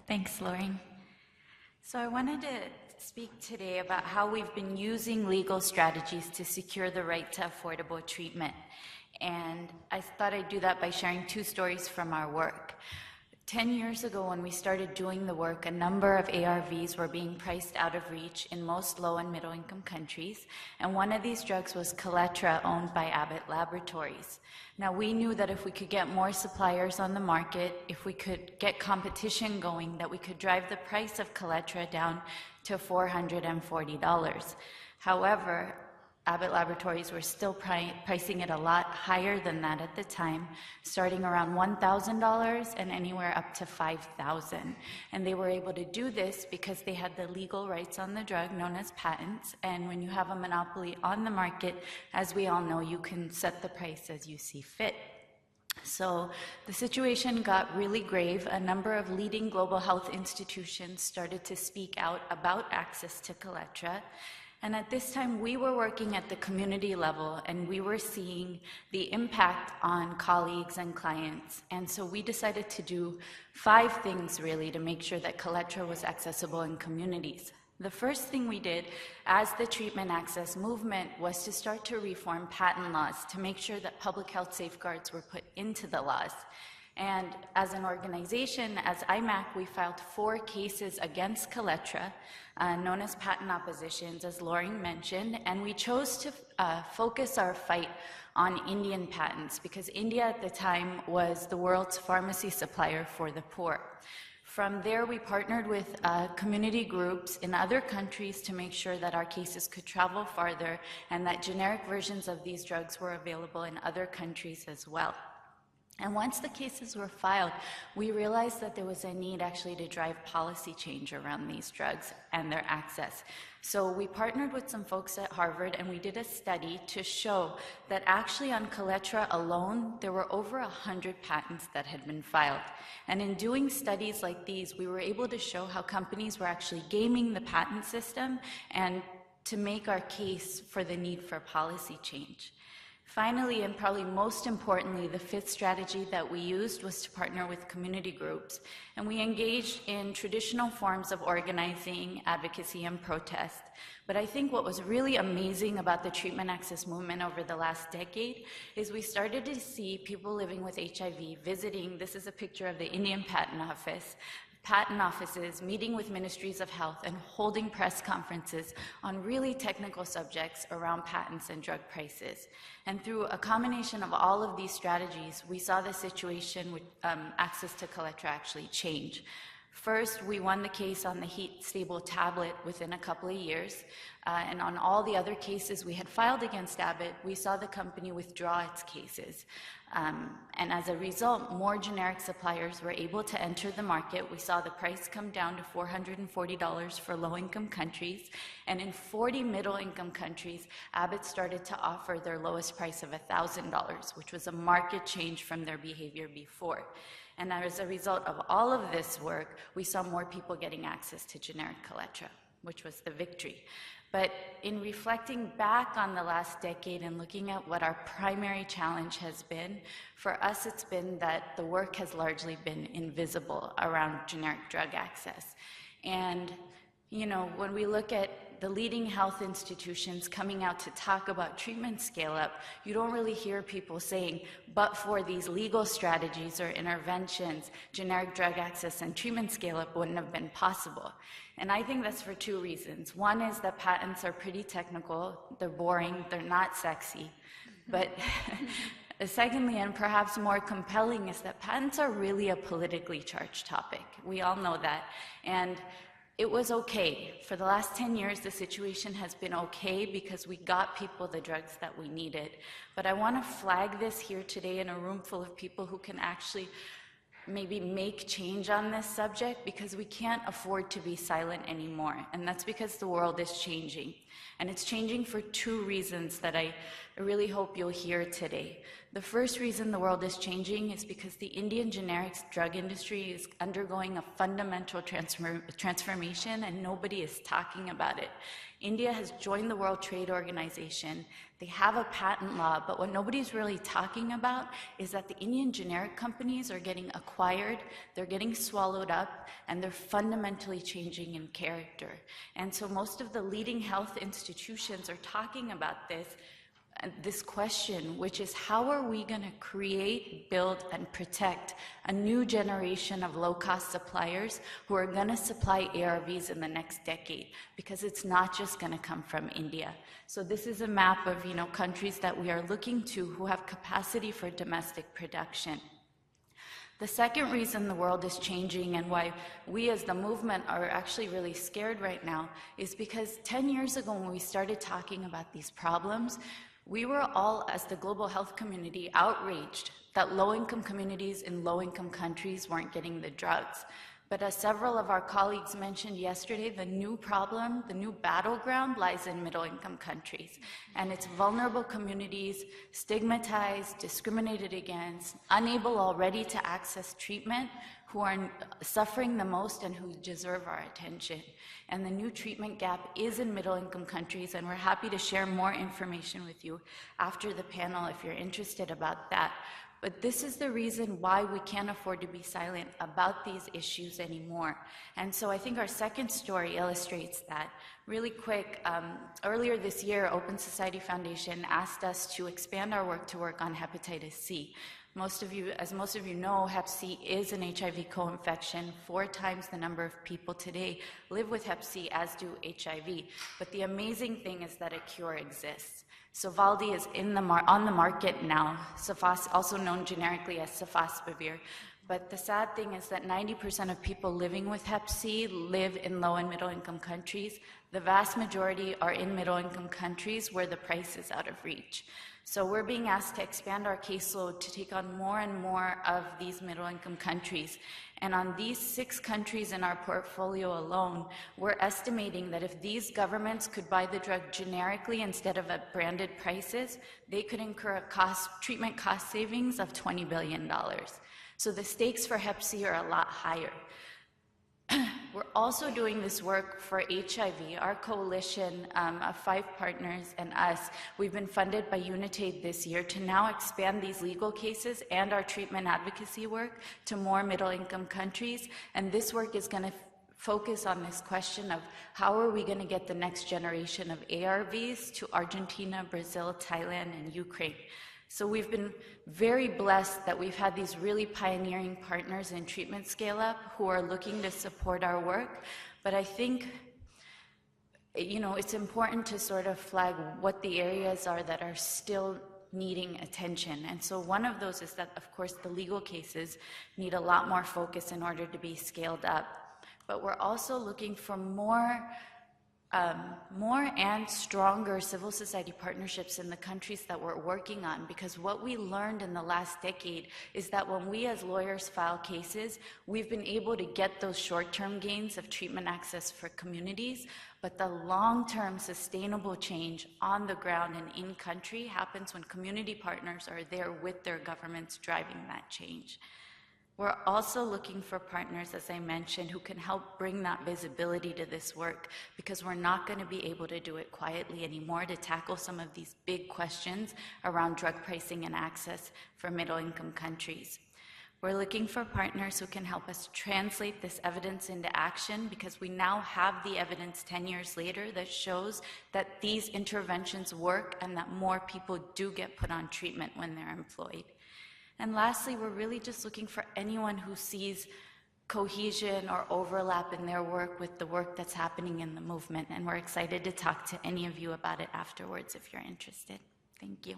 Thanks, Lauren. So I wanted to speak today about how we've been using legal strategies to secure the right to affordable treatment. And I thought I'd do that by sharing two stories from our work. 10 years ago, when we started doing the work, a number of ARVs were being priced out of reach in most low and middle income countries, and one of these drugs was Kaletra, owned by Abbott Laboratories. Now, we knew that if we could get more suppliers on the market, if we could get competition going, that we could drive the price of Kaletra down to $440. However, Abbott Laboratories were still pricing it a lot higher than that at the time, starting around $1,000 and anywhere up to $5,000. And they were able to do this because they had the legal rights on the drug, known as patents. And when you have a monopoly on the market, as we all know, you can set the price as you see fit. So the situation got really grave. A number of leading global health institutions started to speak out about access to Kaletra. And at this time, we were working at the community level, and we were seeing the impact on colleagues and clients. And so we decided to do 5 things, really, to make sure that Kaletra was accessible in communities. The first thing we did as the treatment access movement was to start to reform patent laws to make sure that public health safeguards were put into the laws. And as an organization, as I-MAK, we filed 4 cases against Kaletra, known as patent oppositions, as Lauren mentioned, and we chose to focus our fight on Indian patents because India at the time was the world's pharmacy supplier for the poor. From there, we partnered with community groups in other countries to make sure that our cases could travel farther and that generic versions of these drugs were available in other countries as well. And once the cases were filed, we realized that there was a need actually to drive policy change around these drugs and their access. So we partnered with some folks at Harvard and we did a study to show that actually on Kaletra alone, there were over 100 patents that had been filed. And in doing studies like these, we were able to show how companies were actually gaming the patent system and to make our case for the need for policy change. Finally, and probably most importantly, the 5th strategy that we used was to partner with community groups. And we engaged in traditional forms of organizing, advocacy, and protest. But I think what was really amazing about the treatment access movement over the last decade is we started to see people living with HIV visiting, this is a picture of the Indian Patent Office, patent offices, meeting with ministries of health, and holding press conferences on really technical subjects around patents and drug prices. And through a combination of all of these strategies, we saw the situation with access to Kaletra actually change. First, we won the case on the heat-stable tablet within a couple of years, and on all the other cases we had filed against Abbott, we saw the company withdraw its cases. And as a result, more generic suppliers were able to enter the market. We saw the price come down to $440 for low-income countries, and in 40 middle-income countries, Abbott started to offer their lowest price of $1,000, which was a market change from their behavior before. And as a result of all of this work, we saw more people getting access to generic Kaletra, which was the victory. But in reflecting back on the last decade and looking at what our primary challenge has been, for us it's been that the work has largely been invisible around generic drug access. And you know, when we look at the leading health institutions coming out to talk about treatment scale-up, you don't really hear people saying, but for these legal strategies or interventions, generic drug access and treatment scale-up wouldn't have been possible. And I think that's for 2 reasons. One is that patents are pretty technical, they're boring, they're not sexy. But secondly, and perhaps more compelling, is that patents are really a politically charged topic. We all know that. And it was okay. For the last 10 years, the situation has been okay because we got people the drugs that we needed. But I want to flag this here today in a room full of people who can actually maybe make change on this subject, because we can't afford to be silent anymore. And that's because the world is changing. And it's changing for 2 reasons that I really hope you'll hear today. The first reason the world is changing is because the Indian generics drug industry is undergoing a fundamental transformation, and nobody is talking about it. India has joined the World Trade Organization. They have a patent law, but what nobody's really talking about is that the Indian generic companies are getting acquired, they're getting swallowed up, and they're fundamentally changing in character. And so most of the leading health institutions are talking about this question, which is how are we going to create, build, and protect a new generation of low-cost suppliers who are going to supply ARVs in the next decade, because it's not just going to come from India. So this is a map of countries that we are looking to who have capacity for domestic production. The second reason the world is changing and why we as the movement are actually really scared right now is because 10 years ago when we started talking about these problems, we were all, as the global health community, outraged that low-income communities in low-income countries weren't getting the drugs. But as several of our colleagues mentioned yesterday, the new problem, the new battleground lies in middle-income countries. And it's vulnerable communities, stigmatized, discriminated against, unable already to access treatment, who are suffering the most and who deserve our attention. And the new treatment gap is in middle-income countries, and we're happy to share more information with you after the panel if you're interested about that. But this is the reason why we can't afford to be silent about these issues anymore. And so I think our second story illustrates that. Really quick, earlier this year, Open Society Foundation asked us to expand our work to work on hepatitis C. As most of you know, Hep C is an HIV co-infection. 4 times the number of people today live with Hep C, as do HIV. But the amazing thing is that a cure exists. Sovaldi is on the market now, also known generically as sofosbuvir. But the sad thing is that 90% of people living with Hep C live in low and middle income countries. The vast majority are in middle income countries where the price is out of reach. So we're being asked to expand our caseload to take on more and more of these middle-income countries. And on these 6 countries in our portfolio alone, we're estimating that if these governments could buy the drug generically instead of at branded prices, they could incur treatment cost savings of $20 billion. So the stakes for Hep C are a lot higher. We're also doing this work for HIV. Our coalition of 5 partners and us, we've been funded by Unitaid this year to now expand these legal cases and our treatment advocacy work to more middle-income countries. And this work is going to focus on this question of how are we going to get the next generation of ARVs to Argentina, Brazil, Thailand, and Ukraine. So we've been very blessed that we've had these really pioneering partners in treatment scale-up who are looking to support our work. But I think, it's important to sort of flag what the areas are that are still needing attention. And so one of those is that, of course, the legal cases need a lot more focus in order to be scaled up. But we're also looking for more and stronger civil society partnerships in the countries that we're working on, because what we learned in the last decade is that when we as lawyers file cases, we've been able to get those short-term gains of treatment access for communities, but the long-term sustainable change on the ground and in country happens when community partners are there with their governments driving that change. We're also looking for partners, as I mentioned, who can help bring that visibility to this work, because we're not going to be able to do it quietly anymore to tackle some of these big questions around drug pricing and access for middle-income countries. We're looking for partners who can help us translate this evidence into action, because we now have the evidence 10 years later that shows that these interventions work and that more people do get put on treatment when they're employed. And lastly, we're really just looking for anyone who sees cohesion or overlap in their work with the work that's happening in the movement. And we're excited to talk to any of you about it afterwards if you're interested. Thank you.